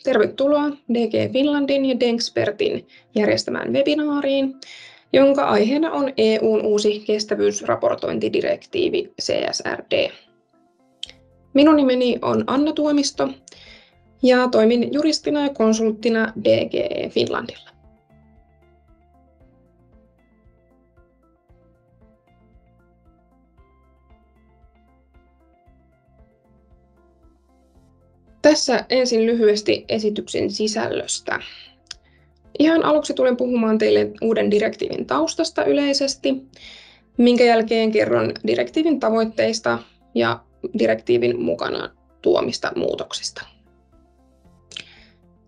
Tervetuloa DG Finlandin ja Dexpertin järjestämään webinaariin, jonka aiheena on EU:n uusi kestävyysraportointidirektiivi CSRD. Minun nimeni on Anna Tuomisto ja toimin juristina ja konsulttina DG Finlandilla. Tässä ensin lyhyesti esityksen sisällöstä. Ihan aluksi tulen puhumaan teille uuden direktiivin taustasta yleisesti, minkä jälkeen kerron direktiivin tavoitteista ja direktiivin mukana tuomista muutoksista.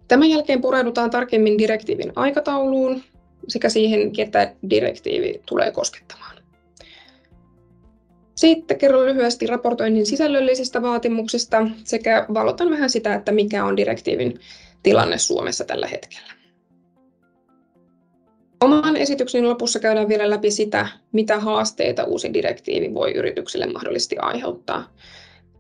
Tämän jälkeen pureudutaan tarkemmin direktiivin aikatauluun sekä siihen, ketä direktiivi tulee koskettamaan. Sitten kerron lyhyesti raportoinnin sisällöllisistä vaatimuksista sekä valotan vähän sitä, että mikä on direktiivin tilanne Suomessa tällä hetkellä. Oman esityksen lopussa käydään vielä läpi sitä, mitä haasteita uusi direktiivi voi yrityksille mahdollisesti aiheuttaa.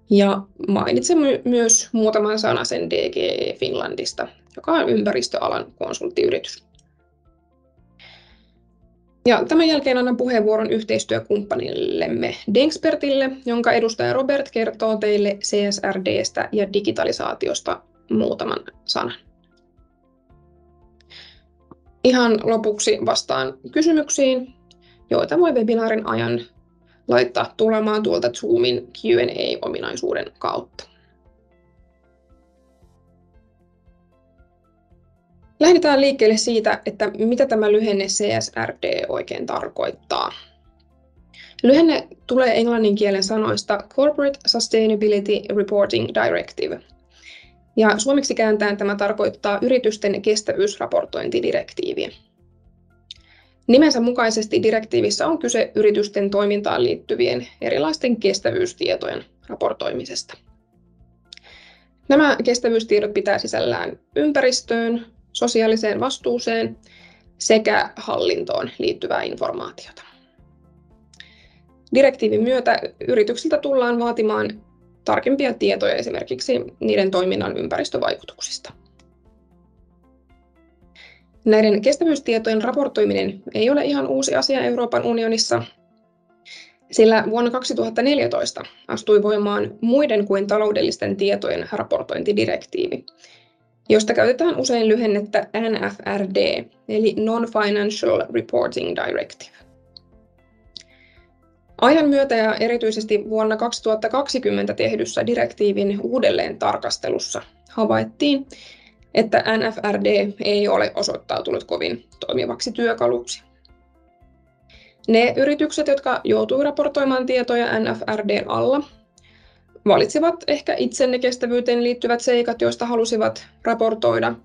Ja mainitsen myös muutaman sanasen DG Finlandista, joka on ympäristöalan konsulttiyritys. Ja tämän jälkeen annan puheenvuoron yhteistyökumppanillemme Dexpertille, jonka edustaja Robert kertoo teille CSRD:stä ja digitalisaatiosta muutaman sanan. Ihan lopuksi vastaan kysymyksiin, joita voi webinaarin ajan laittaa tulemaan tuolta Zoomin Q&A-ominaisuuden kautta. Lähdetään liikkeelle siitä, että mitä tämä lyhenne CSRD oikein tarkoittaa. Lyhenne tulee englannin kielen sanoista Corporate Sustainability Reporting Directive. Ja suomeksi kääntäen tämä tarkoittaa yritysten kestävyysraportointidirektiiviä. Nimensä mukaisesti direktiivissä on kyse yritysten toimintaan liittyvien erilaisten kestävyystietojen raportoimisesta. Nämä kestävyystiedot pitää sisällään ympäristöön, sosiaaliseen vastuuseen sekä hallintoon liittyvää informaatiota. Direktiivin myötä yrityksiltä tullaan vaatimaan tarkempia tietoja esimerkiksi niiden toiminnan ympäristövaikutuksista. Näiden kestävyystietojen raportoiminen ei ole ihan uusi asia Euroopan unionissa, sillä vuonna 2014 astui voimaan muiden kuin taloudellisten tietojen raportointidirektiivi, josta käytetään usein lyhennettä NFRD, eli Non-Financial Reporting Directive. Ajan myötä ja erityisesti vuonna 2020 tehdyssä direktiivin uudelleen tarkastelussa havaittiin, että NFRD ei ole osoittautunut kovin toimivaksi työkaluksi. Ne yritykset, jotka joutuivat raportoimaan tietoja NFRD:n alla, valitsivat ehkä itse ne kestävyyteen liittyvät seikat, joista halusivat raportoida,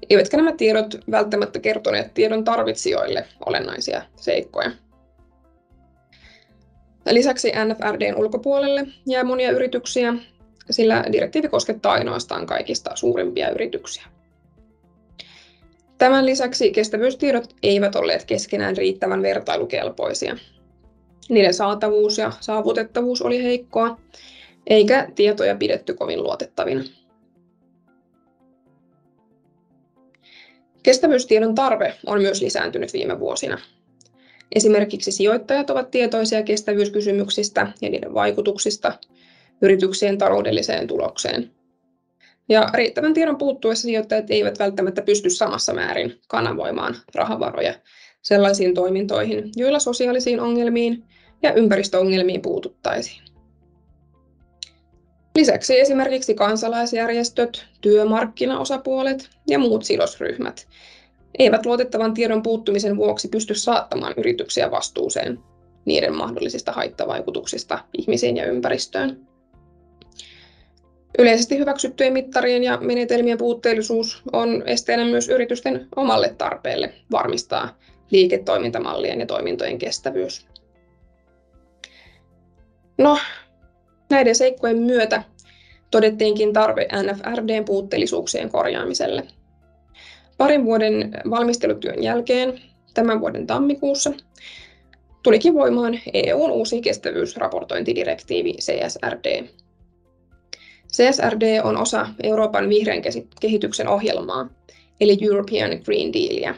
eivätkä nämä tiedot välttämättä kertoneet tiedon tarvitsijoille olennaisia seikkoja. Lisäksi NFRD:n ulkopuolelle jää monia yrityksiä, sillä direktiivi koskettaa ainoastaan kaikista suurimpia yrityksiä. Tämän lisäksi kestävyystiedot eivät olleet keskenään riittävän vertailukelpoisia. Niiden saatavuus ja saavutettavuus oli heikkoa, eikä tietoja pidetty kovin luotettavina. Kestävyystiedon tarve on myös lisääntynyt viime vuosina. Esimerkiksi sijoittajat ovat tietoisia kestävyyskysymyksistä ja niiden vaikutuksista yrityksien taloudelliseen tulokseen. Ja riittävän tiedon puuttuessa sijoittajat eivät välttämättä pysty samassa määrin kanavoimaan rahavaroja sellaisiin toimintoihin, joilla sosiaalisiin ongelmiin ja ympäristöongelmiin puututtaisiin. Lisäksi esimerkiksi kansalaisjärjestöt, työmarkkinaosapuolet ja muut sidosryhmät eivät luotettavan tiedon puuttumisen vuoksi pysty saattamaan yrityksiä vastuuseen niiden mahdollisista haittavaikutuksista ihmisiin ja ympäristöön. Yleisesti hyväksyttyjen mittarien ja menetelmien puutteellisuus on esteenä myös yritysten omalle tarpeelle varmistaa liiketoimintamallien ja toimintojen kestävyys. Näiden seikkojen myötä todettiinkin tarve NFRD:n puutteellisuuksien korjaamiselle. Parin vuoden valmistelutyön jälkeen tämän vuoden tammikuussa tulikin voimaan EU:n uusi kestävyysraportointidirektiivi CSRD. CSRD on osa Euroopan vihreän kehityksen ohjelmaa, eli European Green Dealia,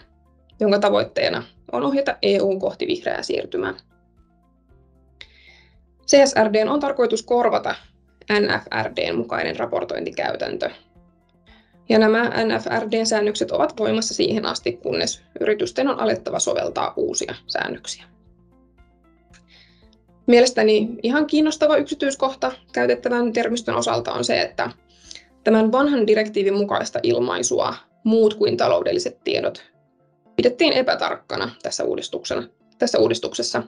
jonka tavoitteena on ohjata EU kohti vihreää siirtymää. CSRD:n on tarkoitus korvata NFRD:n mukainen raportointikäytäntö. Ja nämä NFRD-säännökset ovat voimassa siihen asti, kunnes yritysten on alettava soveltaa uusia säännöksiä. Mielestäni ihan kiinnostava yksityiskohta käytettävän termistön osalta on se, että tämän vanhan direktiivin mukaista ilmaisua muut kuin taloudelliset tiedot pidettiin epätarkkana tässä uudistuksessa,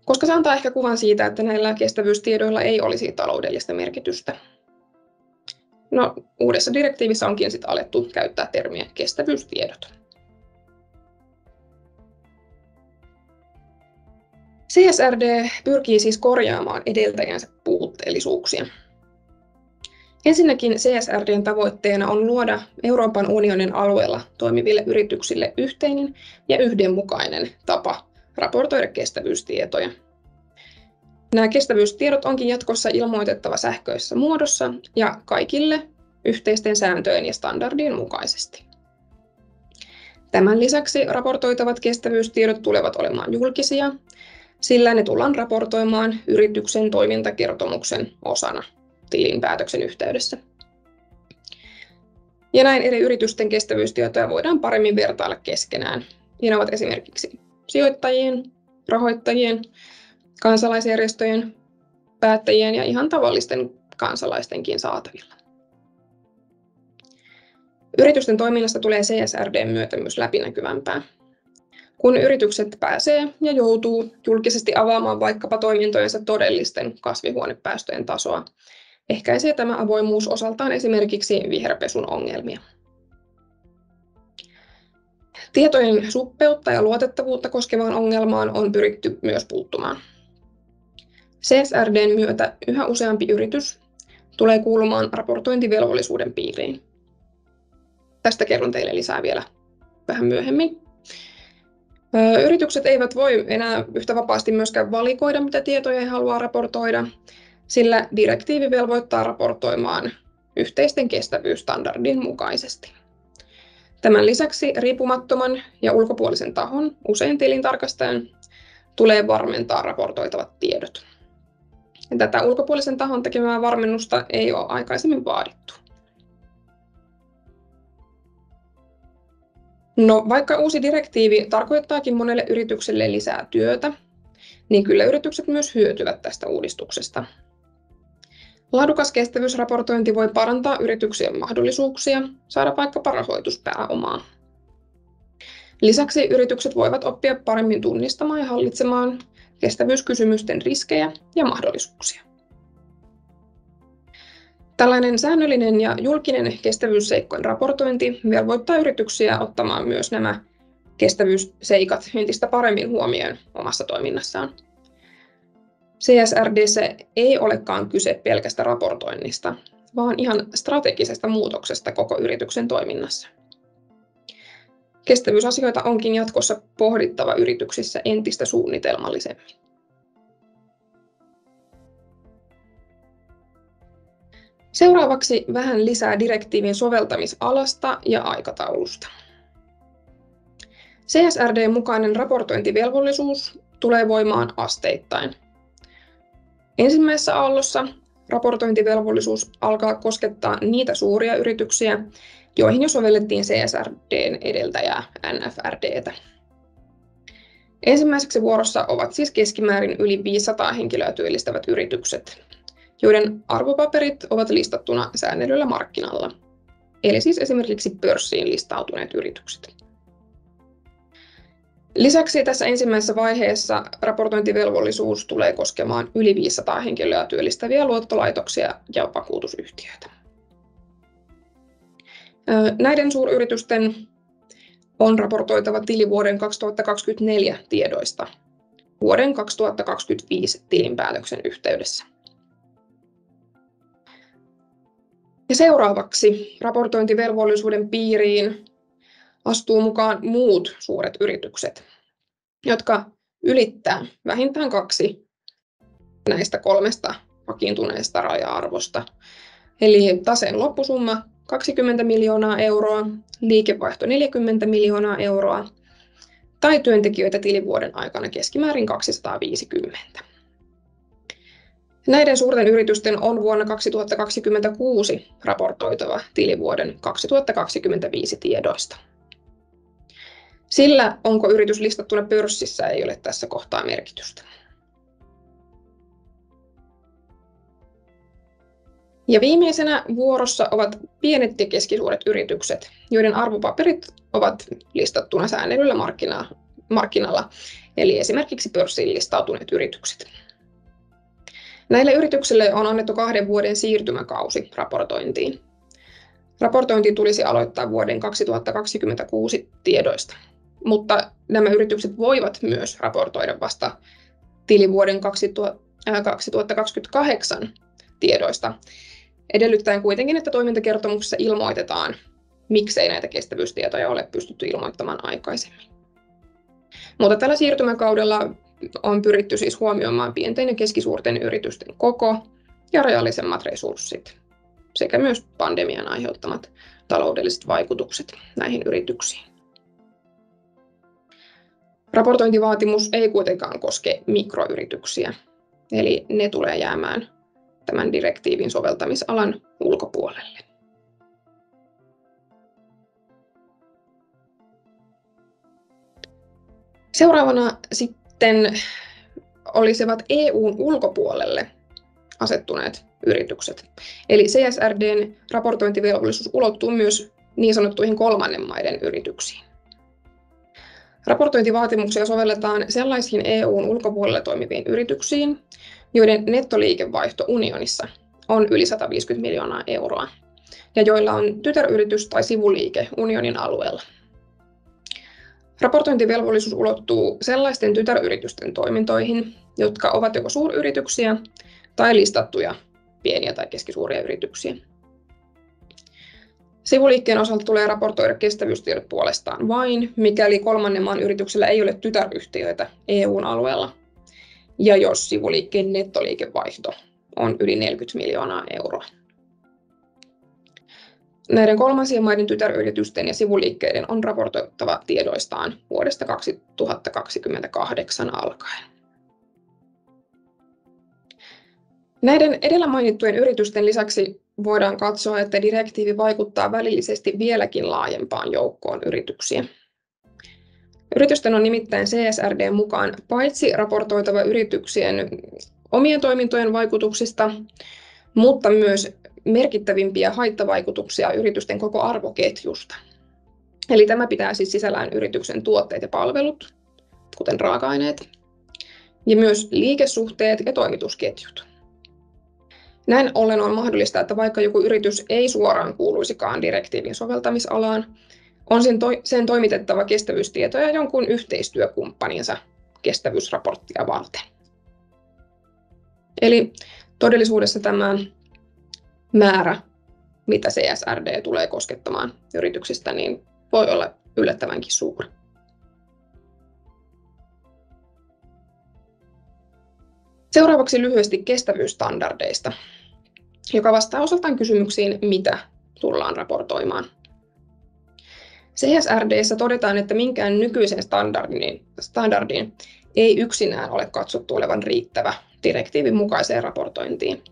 koska se antaa ehkä kuvan siitä, että näillä kestävyystiedoilla ei olisi taloudellista merkitystä. No, uudessa direktiivissä onkin sitten alettu käyttää termiä kestävyystiedot. CSRD pyrkii siis korjaamaan edeltäjänsä puutteellisuuksia. Ensinnäkin CSRD:n tavoitteena on luoda Euroopan unionin alueella toimiville yrityksille yhteinen ja yhdenmukainen tapa raportoida kestävyystietoja. Nämä kestävyystiedot onkin jatkossa ilmoitettava sähköisessä muodossa ja kaikille yhteisten sääntöjen ja standardien mukaisesti. Tämän lisäksi raportoitavat kestävyystiedot tulevat olemaan julkisia, sillä ne tullaan raportoimaan yrityksen toimintakertomuksen osana tilinpäätöksen yhteydessä. Ja näin eri yritysten kestävyystietoja voidaan paremmin vertailla keskenään. Ja ne ovat esimerkiksi sijoittajien, rahoittajien, kansalaisjärjestöjen, päättäjien ja ihan tavallisten kansalaistenkin saatavilla. Yritysten toiminnasta tulee CSRD:n myötä myös läpinäkyvämpää. Kun yritykset pääsee ja joutuu julkisesti avaamaan vaikkapa toimintojensa todellisten kasvihuonepäästöjen tasoa, ehkäisee tämä avoimuus osaltaan esimerkiksi viherpesun ongelmia. Tietojen suppeutta ja luotettavuutta koskevaan ongelmaan on pyritty myös puuttumaan. CSRD:n myötä yhä useampi yritys tulee kuulumaan raportointivelvollisuuden piiriin. Tästä kerron teille lisää vielä vähän myöhemmin. Yritykset eivät voi enää yhtä vapaasti myöskään valikoida, mitä tietoja he haluaa raportoida, sillä direktiivi velvoittaa raportoimaan yhteisten kestävyysstandardien mukaisesti. Tämän lisäksi riippumattoman ja ulkopuolisen tahon, usein tilintarkastajan, tulee varmentaa raportoitavat tiedot. Tätä ulkopuolisen tahon tekemää varmennusta ei ole aikaisemmin vaadittu. No, vaikka uusi direktiivi tarkoittaakin monelle yritykselle lisää työtä, niin kyllä yritykset myös hyötyvät tästä uudistuksesta. Laadukas kestävyysraportointi voi parantaa yrityksien mahdollisuuksia saada vaikkapa rahoituspääomaa. Lisäksi yritykset voivat oppia paremmin tunnistamaan ja hallitsemaan kestävyyskysymysten riskejä ja mahdollisuuksia. Tällainen säännöllinen ja julkinen kestävyysseikkojen raportointi velvoittaa yrityksiä ottamaan myös nämä kestävyysseikat entistä paremmin huomioon omassa toiminnassaan. CSRD:ssä ei olekaan kyse pelkästä raportoinnista, vaan ihan strategisesta muutoksesta koko yrityksen toiminnassa. Kestävyysasioita onkin jatkossa pohdittava yrityksissä entistä suunnitelmallisemmin. Seuraavaksi vähän lisää direktiivin soveltamisalasta ja aikataulusta. CSRD:n mukainen raportointivelvollisuus tulee voimaan asteittain. Ensimmäisessä aallossa raportointivelvollisuus alkaa koskettaa niitä suuria yrityksiä, joihin jo sovellettiin CSRD:n edeltäjää NFRD:tä. Ensimmäiseksi vuorossa ovat siis keskimäärin yli 500 henkilöä työllistävät yritykset, joiden arvopaperit ovat listattuna säännellyllä markkinalla, eli siis esimerkiksi pörssiin listautuneet yritykset. Lisäksi tässä ensimmäisessä vaiheessa raportointivelvollisuus tulee koskemaan yli 500 henkilöä työllistäviä luottolaitoksia ja vakuutusyhtiöitä. Näiden suuryritysten on raportoitava tilivuoden 2024 tiedoista vuoden 2025 tilinpäätöksen yhteydessä. Ja seuraavaksi raportointivelvollisuuden piiriin astuu mukaan muut suuret yritykset, jotka ylittää vähintään 2 näistä 3 vakiintuneesta raja-arvosta. Eli taseen loppusumma 20 miljoonaa euroa, liikevaihto 40 miljoonaa euroa tai työntekijöitä tilivuoden aikana keskimäärin 250. Näiden suurten yritysten on vuonna 2026 raportoitava tilivuoden 2025 tiedoista. Sillä, onko yritys listattuna pörssissä, ei ole tässä kohtaa merkitystä. Ja viimeisenä vuorossa ovat pienet ja keskisuuret yritykset, joiden arvopaperit ovat listattuna säännellyllä markkinalla, eli esimerkiksi pörssiin listautuneet yritykset. Näille yrityksille on annettu 2 vuoden siirtymäkausi raportointiin. Raportointi tulisi aloittaa vuoden 2026 tiedoista, mutta nämä yritykset voivat myös raportoida vasta tilivuoden 2028 tiedoista, edellyttäen kuitenkin, että toimintakertomuksessa ilmoitetaan, miksei näitä kestävyystietoja ole pystytty ilmoittamaan aikaisemmin. Mutta tällä siirtymäkaudella on pyritty siis huomioimaan pienten ja keskisuurten yritysten koko ja rajallisemmat resurssit sekä myös pandemian aiheuttamat taloudelliset vaikutukset näihin yrityksiin. Raportointivaatimus ei kuitenkaan koske mikroyrityksiä, eli ne tulee jäämään tämän direktiivin soveltamisalan ulkopuolelle. Seuraavana sitten olisivat EU:n ulkopuolelle asettuneet yritykset. Eli CSRD:n raportointivelvollisuus ulottuu myös niin sanottuihin kolmannen maiden yrityksiin. Raportointivaatimuksia sovelletaan sellaisiin EU:n ulkopuolella toimiviin yrityksiin, joiden nettoliikevaihto unionissa on yli 150 miljoonaa euroa ja joilla on tytäryritys tai sivuliike unionin alueella. Raportointivelvollisuus ulottuu sellaisten tytäryritysten toimintoihin, jotka ovat joko suuryrityksiä tai listattuja pieniä tai keskisuuria yrityksiä. Sivuliikkeen osalta tulee raportoida kestävyystiedot puolestaan vain, mikäli kolmannen maan yrityksellä ei ole tytäryhtiöitä EU:n alueella ja jos sivuliikkeen nettoliikevaihto on yli 40 miljoonaa euroa. Näiden kolmansien maiden tytäryritysten ja sivuliikkeiden on raportoitava tiedoistaan vuodesta 2028 alkaen. Näiden edellä mainittujen yritysten lisäksi voidaan katsoa, että direktiivi vaikuttaa välillisesti vieläkin laajempaan joukkoon yrityksiä. Yritysten on nimittäin CSRD:n mukaan paitsi raportoitava yrityksien omien toimintojen vaikutuksista, mutta myös merkittävimpiä haittavaikutuksia yritysten koko arvoketjusta. Eli tämä pitää siis sisällään yrityksen tuotteet ja palvelut, kuten raaka-aineet, ja myös liikesuhteet ja toimitusketjut. Näin ollen on mahdollista, että vaikka joku yritys ei suoraan kuuluisikaan direktiivin soveltamisalaan, on sen toimitettava kestävyystietoja jonkun yhteistyökumppaninsa kestävyysraporttia varten. Eli todellisuudessa tämä määrä, mitä CSRD tulee koskettamaan yrityksistä, niin voi olla yllättävänkin suuri. Seuraavaksi lyhyesti kestävyysstandardeista, joka vastaa osaltaan kysymyksiin, mitä tullaan raportoimaan. CSRD:ssä todetaan, että minkään nykyisen standardin ei yksinään ole katsottu olevan riittävä direktiivin mukaiseen raportointiin.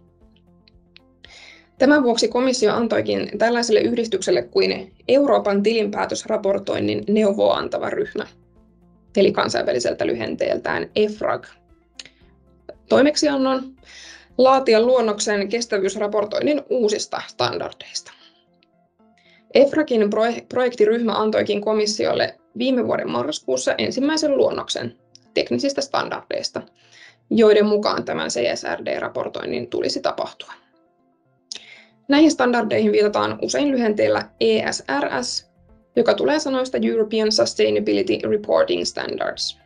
Tämän vuoksi komissio antoikin tällaiselle yhdistykselle kuin Euroopan tilinpäätösraportoinnin neuvoa antava ryhmä, eli kansainväliseltä lyhenteeltään EFRAG, toimeksiannon laatia luonnoksen kestävyysraportoinnin uusista standardeista. EFRAGin projektiryhmä antoikin komissiolle viime vuoden marraskuussa ensimmäisen luonnoksen teknisistä standardeista, joiden mukaan tämän CSRD-raportoinnin tulisi tapahtua. Näihin standardeihin viitataan usein lyhenteellä ESRS, joka tulee sanoista European Sustainability Reporting Standards.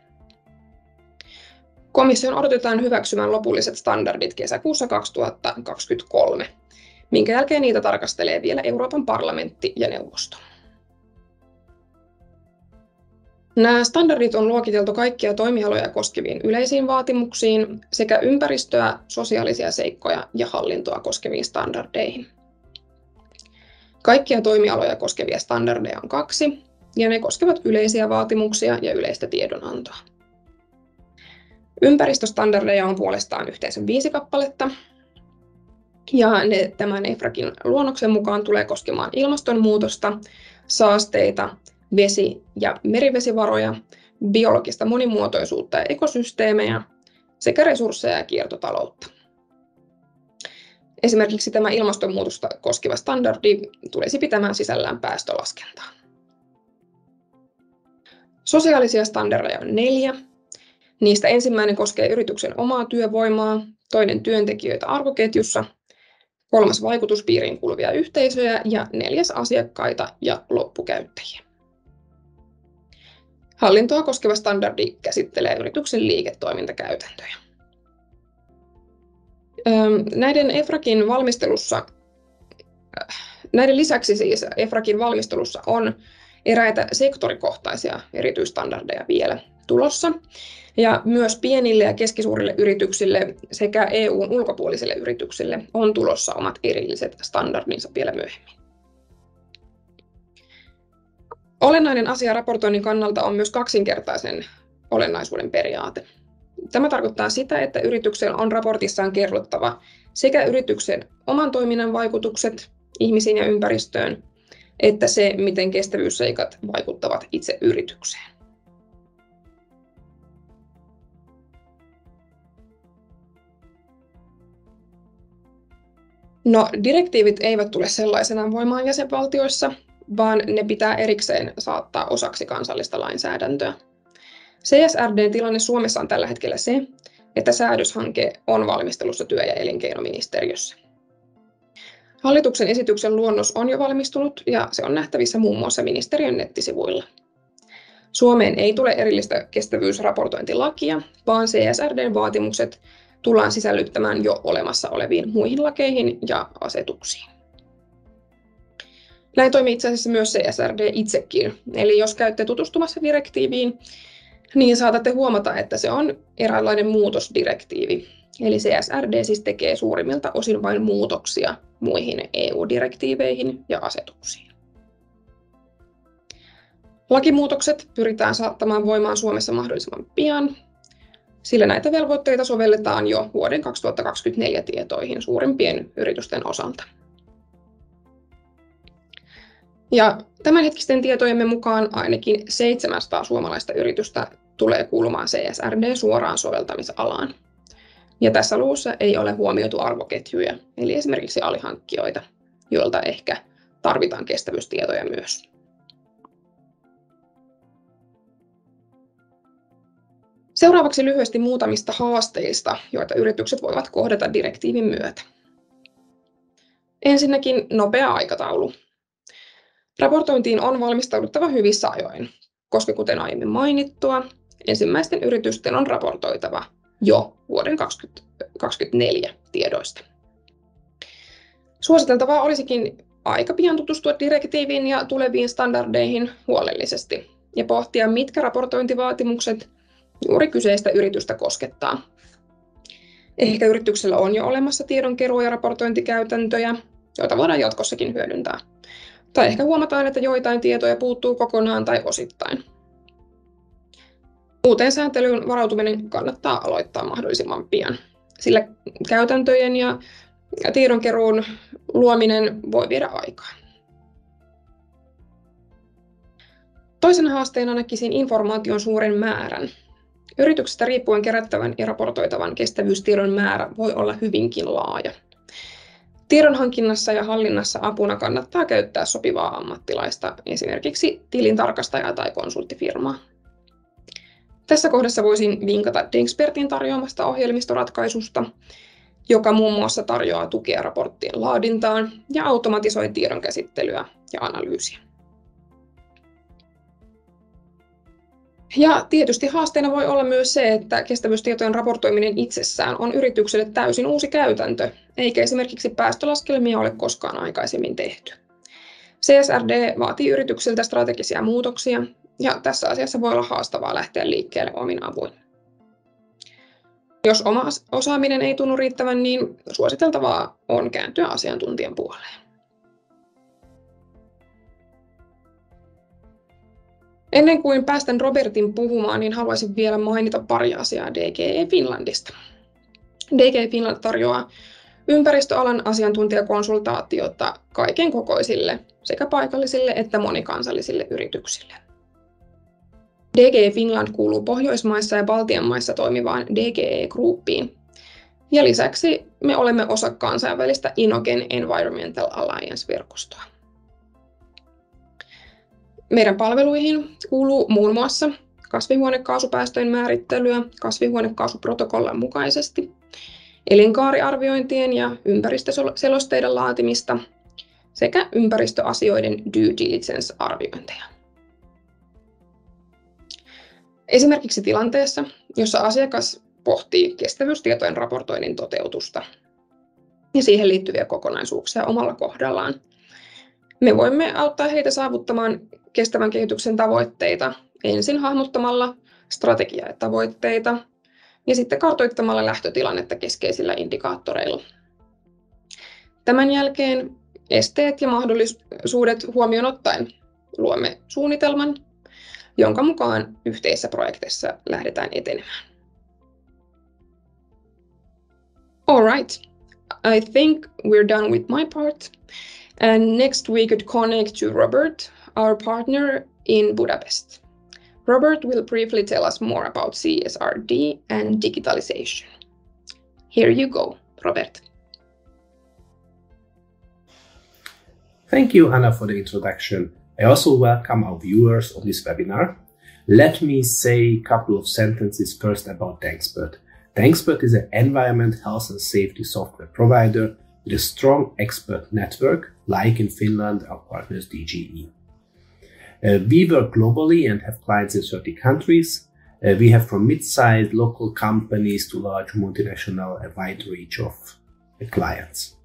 Komission odotetaan hyväksymään lopulliset standardit kesäkuussa 2023, minkä jälkeen niitä tarkastelee vielä Euroopan parlamentti ja neuvosto. Nämä standardit on luokiteltu kaikkia toimialoja koskeviin yleisiin vaatimuksiin sekä ympäristöä, sosiaalisia seikkoja ja hallintoa koskeviin standardeihin. Kaikkia toimialoja koskevia standardeja on 2, ja ne koskevat yleisiä vaatimuksia ja yleistä tiedonantoa. Ympäristöstandardeja on puolestaan yhteensä 5 kappaletta, ja ne tämän EFRAGin luonnoksen mukaan tulee koskemaan ilmastonmuutosta, saasteita, vesi- ja merivesivaroja, biologista monimuotoisuutta ja ekosysteemejä sekä resursseja ja kiertotaloutta. Esimerkiksi tämä ilmastonmuutosta koskeva standardi tulisi pitämään sisällään päästölaskentaa. Sosiaalisia standardeja on 4. Niistä ensimmäinen koskee yrityksen omaa työvoimaa, toinen työntekijöitä arvoketjussa, 3. vaikutuspiiriin kuuluvia yhteisöjä ja 4. asiakkaita ja loppukäyttäjiä. Hallintoa koskeva standardi käsittelee yrityksen liiketoimintakäytäntöjä. Näiden lisäksi siis EFRAGin valmistelussa on eräitä sektorikohtaisia erityisstandardeja vielä tulossa. Ja myös pienille ja keskisuurille yrityksille sekä EU:n ulkopuolisille yrityksille on tulossa omat erilliset standardinsa vielä myöhemmin. Olennainen asia raportoinnin kannalta on myös kaksinkertaisen olennaisuuden periaate. Tämä tarkoittaa sitä, että yrityksen on raportissaan kerrottava sekä yrityksen oman toiminnan vaikutukset ihmisiin ja ympäristöön, että se, miten kestävyysseikat vaikuttavat itse yritykseen. No, direktiivit eivät tule sellaisenaan voimaan jäsenvaltioissa, vaan ne pitää erikseen saattaa osaksi kansallista lainsäädäntöä. CSRD:n tilanne Suomessa on tällä hetkellä se, että säädöshanke on valmistelussa työ- ja elinkeinoministeriössä. Hallituksen esityksen luonnos on jo valmistunut ja se on nähtävissä muun muassa ministeriön nettisivuilla. Suomeen ei tule erillistä kestävyysraportointilakia, vaan CSRD:n vaatimukset tullaan sisällyttämään jo olemassa oleviin muihin lakeihin ja asetuksiin. Näin toimii itse asiassa myös CSRD itsekin. Eli jos käytte tutustumassa direktiiviin, niin saatatte huomata, että se on eräänlainen muutosdirektiivi. Eli CSRD siis tekee suurimmilta osin vain muutoksia muihin EU-direktiiveihin ja asetuksiin. Lakimuutokset pyritään saattamaan voimaan Suomessa mahdollisimman pian, sillä näitä velvoitteita sovelletaan jo vuoden 2024 tietoihin suurimpien yritysten osalta. Ja tämänhetkisten tietojemme mukaan ainakin 700 suomalaista yritystä tulee kuulumaan CSRD-suoraan soveltamisalaan. Ja tässä luvussa ei ole huomioitu arvoketjuja, eli esimerkiksi alihankkijoita, joilta ehkä tarvitaan kestävyystietoja myös. Seuraavaksi lyhyesti muutamista haasteista, joita yritykset voivat kohdata direktiivin myötä. Ensinnäkin nopea aikataulu. Raportointiin on valmistauduttava hyvissä ajoin, koska kuten aiemmin mainittua, ensimmäisten yritysten on raportoitava jo vuoden 2024 tiedoista. Suositeltavaa olisikin aika pian tutustua direktiiviin ja tuleviin standardeihin huolellisesti ja pohtia, mitkä raportointivaatimukset juuri kyseistä yritystä koskettaa. Ehkä yrityksellä on jo olemassa tiedonkeruu- ja raportointikäytäntöjä, joita voidaan jatkossakin hyödyntää. Tai ehkä huomataan, että joitain tietoja puuttuu kokonaan tai osittain. Uuteen sääntelyyn varautuminen kannattaa aloittaa mahdollisimman pian, sillä käytäntöjen ja tiedonkeruun luominen voi viedä aikaa. Toisena haasteena näkisin informaation suuren määrän. Yrityksestä riippuen kerättävän ja raportoitavan kestävyystiedon määrä voi olla hyvinkin laaja. Tiedonhankinnassa ja hallinnassa apuna kannattaa käyttää sopivaa ammattilaista, esimerkiksi tilintarkastajaa tai konsulttifirmaa. Tässä kohdassa voisin vinkata Dexpertin tarjoamasta ohjelmistoratkaisusta, joka muun muassa tarjoaa tukea raporttien laadintaan ja automatisoi tiedon käsittelyä ja analyysiä. Ja tietysti haasteena voi olla myös se, että kestävyystietojen raportoiminen itsessään on yritykselle täysin uusi käytäntö, eikä esimerkiksi päästölaskelmia ole koskaan aikaisemmin tehty. CSRD vaatii yrityksiltä strategisia muutoksia, ja tässä asiassa voi olla haastavaa lähteä liikkeelle omin avuin. Jos oma osaaminen ei tunnu riittävän, niin suositeltavaa on kääntyä asiantuntijan puoleen. Ennen kuin päästän Robertin puhumaan, niin haluaisin vielä mainita pari asiaa DGE Finlandista. DGE Finland tarjoaa ympäristöalan asiantuntijakonsultaatiota kaiken kokoisille sekä paikallisille että monikansallisille yrityksille. DGE Finland kuuluu Pohjoismaissa ja Baltian maissa toimivaan DGE-gruppiin. Ja lisäksi me olemme osa kansainvälistä Inogen Environmental Alliance-verkostoa. Meidän palveluihin kuuluu muun muassa kasvihuonekaasupäästöjen määrittelyä kasvihuonekaasuprotokollan mukaisesti, elinkaariarviointien ja ympäristöselosteiden laatimista sekä ympäristöasioiden due diligence-arviointeja. Esimerkiksi tilanteessa, jossa asiakas pohtii kestävyystietojen raportoinnin toteutusta ja siihen liittyviä kokonaisuuksia omalla kohdallaan, me voimme auttaa heitä saavuttamaan kestävän kehityksen tavoitteita ensin hahmottamalla strategiaa ja tavoitteita ja sitten kartoittamalla lähtötilannetta keskeisillä indikaattoreilla. Tämän jälkeen esteet ja mahdollisuudet huomioon ottaen luomme suunnitelman, jonka mukaan yhteisessä projektissa lähdetään etenemään. All right, I think we're done with my part. And next we could connect to Robert, our partner in Budapest. Robert will briefly tell us more about CSRD and digitalization. Here you go, Robert. Thank you, Anna, for the introduction. I also welcome our viewers on this webinar. Let me say a couple of sentences first about DANXpert. DANXpert is an environment, health and safety software provider with a strong expert network, like in Finland, our partners DGE. We work globally and have clients in 30 countries. We have from mid-sized local companies to large multinational, a wide range of clients.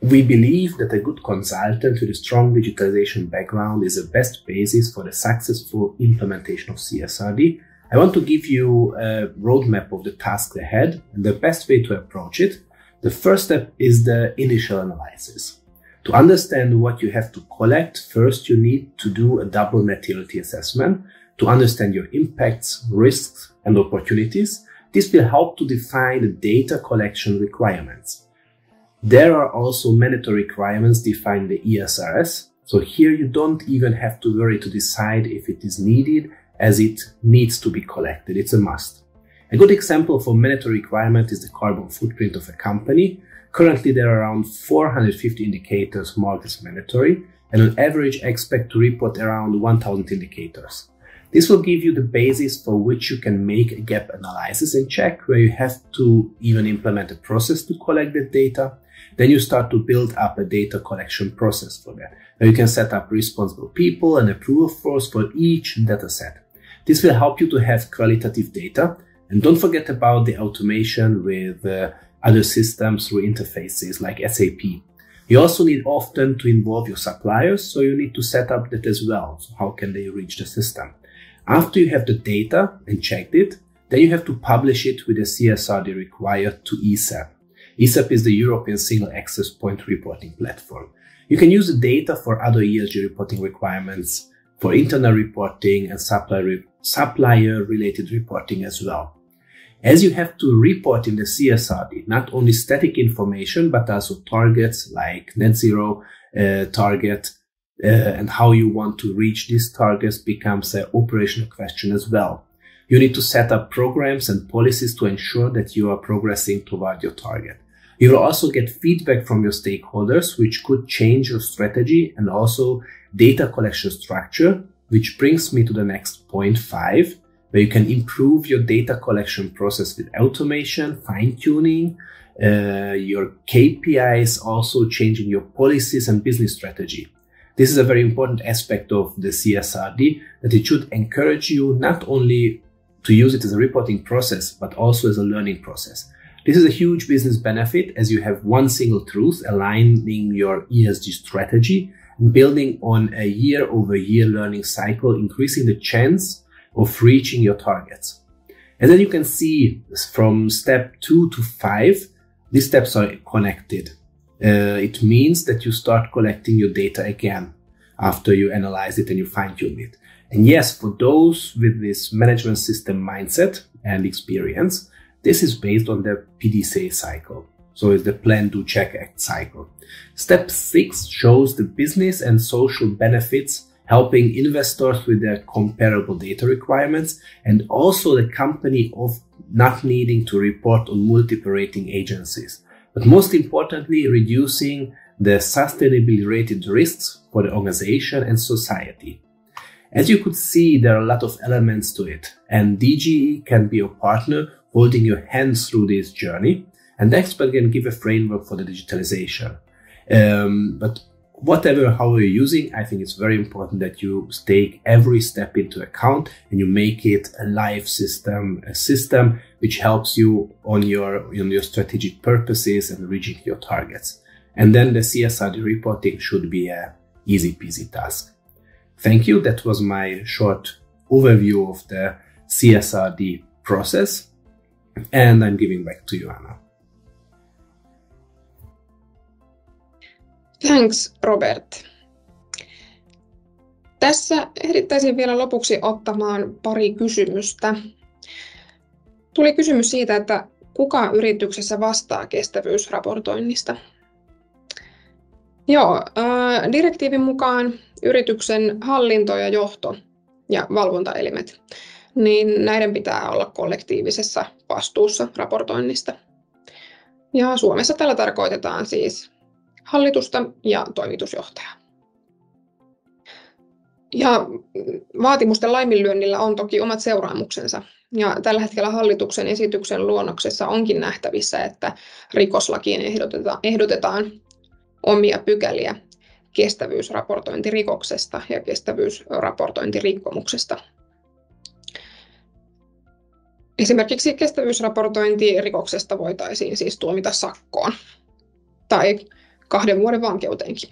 We believe that a good consultant with a strong digitalization background is the best basis for the successful implementation of CSRD. I want to give you a roadmap of the tasks ahead and the best way to approach it. The first step is the initial analysis. To understand what you have to collect, first you need to do a double materiality assessment to understand your impacts, risks, and opportunities. This will help to define the data collection requirements. There are also mandatory requirements defined in the ESRS. So here you don't even have to worry to decide if it is needed, as it needs to be collected. It's a must. A good example for mandatory requirement is the carbon footprint of a company. Currently, there are around 450 indicators marked as mandatory, and on average expect to report around 1,000 indicators. This will give you the basis for which you can make a gap analysis and check where you have to even implement a process to collect the data. Then you start to build up a data collection process for that. Now you can set up responsible people and approval force for each data set. This will help you to have qualitative data. And don't forget about the automation with other systems through interfaces like SAP. You also need often to involve your suppliers, so you need to set up that as well. So how can they reach the system? After you have the data and checked it, then you have to publish it with a CSRD required to ESAP. ESAP is the European Single Access Point Reporting Platform. You can use the data for other ESG reporting requirements, for internal reporting and supplier-related reporting as well. As you have to report in the CSRD, not only static information, but also targets like net zero target and how you want to reach these targets becomes an operational question as well. You need to set up programs and policies to ensure that you are progressing toward your target. You will also get feedback from your stakeholders, which could change your strategy and also data collection structure, which brings me to the next point 5, where you can improve your data collection process with automation, fine-tuning, your KPIs, also changing your policies and business strategy. This is a very important aspect of the CSRD, that it should encourage you not only to use it as a reporting process, but also as a learning process. This is a huge business benefit, as you have one single truth aligning your ESG strategy. building on a year-over-year learning cycle, increasing the chance of reaching your targets. And then you can see from step 2 to 5, these steps are connected. It means that you start collecting your data again after you analyze it and you fine-tune it. And yes, for those with this management system mindset and experience, this is based on the PDCA cycle. So it's the plan, do, check, act cycle. Step 6 shows the business and social benefits, helping investors with their comparable data requirements, and also the company of not needing to report on multiple rating agencies. But most importantly, reducing the sustainability related risks for the organization and society. As you could see, there are a lot of elements to it, and DGE can be a partner holding your hands through this journey, and the expert can give a framework for the digitalization. But however you're using, I think it's very important that you take every step into account and you make it a live system, a system which helps you on your strategic purposes and reaching your targets. And then the CSRD reporting should be a easy peasy task. Thank you. That was my short overview of the CSRD process. And I'm giving back to you, Anna. Thanks, Robert. Tässä ehdittäisin vielä lopuksi ottamaan pari kysymystä. Tuli kysymys siitä, että kuka yrityksessä vastaa kestävyysraportoinnista? Direktiivin mukaan yrityksen hallinto ja johto ja valvontaelimet, niin näiden pitää olla kollektiivisessa vastuussa raportoinnista. Ja Suomessa tällä tarkoitetaan siis hallitusta ja toimitusjohtajaa. Ja vaatimusten laiminlyönnillä on toki omat seuraamuksensa. Ja tällä hetkellä hallituksen esityksen luonnoksessa onkin nähtävissä, että rikoslakiin ehdotetaan omia pykäliä kestävyysraportointirikoksesta ja kestävyysraportointirikkomuksesta. Esimerkiksi kestävyysraportointirikoksesta voitaisiin siis tuomita sakkoon tai 2 vuoden vankeuteenkin.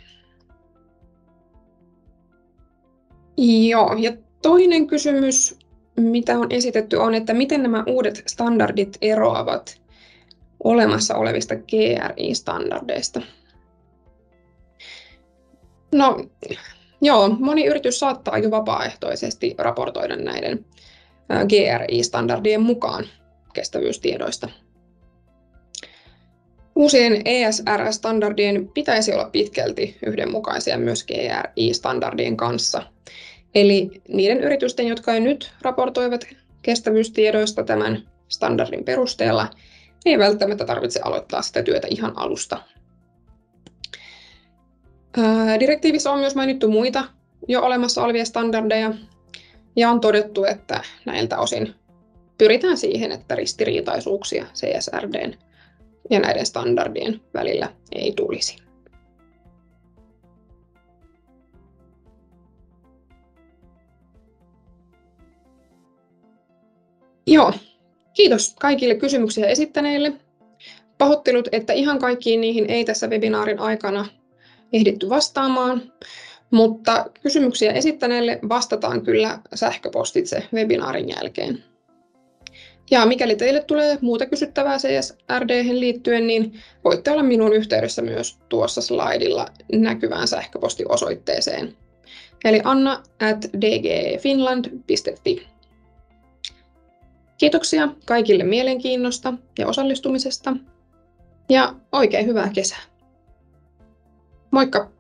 Ja toinen kysymys, mitä on esitetty, on, että miten nämä uudet standardit eroavat olemassa olevista GRI-standardeista. Moni yritys saattaa jo vapaaehtoisesti raportoida näiden GRI-standardien mukaan kestävyystiedoista. Uusien ESR-standardien pitäisi olla pitkälti yhdenmukaisia myös GRI-standardien kanssa. Eli niiden yritysten, jotka jo nyt raportoivat kestävyystiedoista tämän standardin perusteella, ei välttämättä tarvitse aloittaa sitä työtä ihan alusta. Direktiivissä on myös mainittu muita jo olemassa olevia standardeja, ja on todettu, että näiltä osin pyritään siihen, että ristiriitaisuuksia CSRD:n ja näiden standardien välillä ei tulisi. Kiitos kaikille kysymyksiä esittäneille. Pahoittelut, että ihan kaikkiin niihin ei tässä webinaarin aikana ehditty vastaamaan, mutta kysymyksiä esittäneille vastataan kyllä sähköpostitse webinaarin jälkeen. Ja mikäli teille tulee muuta kysyttävää CSRD:hen liittyen, niin voitte olla minun yhteydessä myös tuossa slaidilla näkyvään sähköpostiosoitteeseen. Eli anna@dgfinland.fi. Kiitoksia kaikille mielenkiinnosta ja osallistumisesta ja oikein hyvää kesää. Moikka!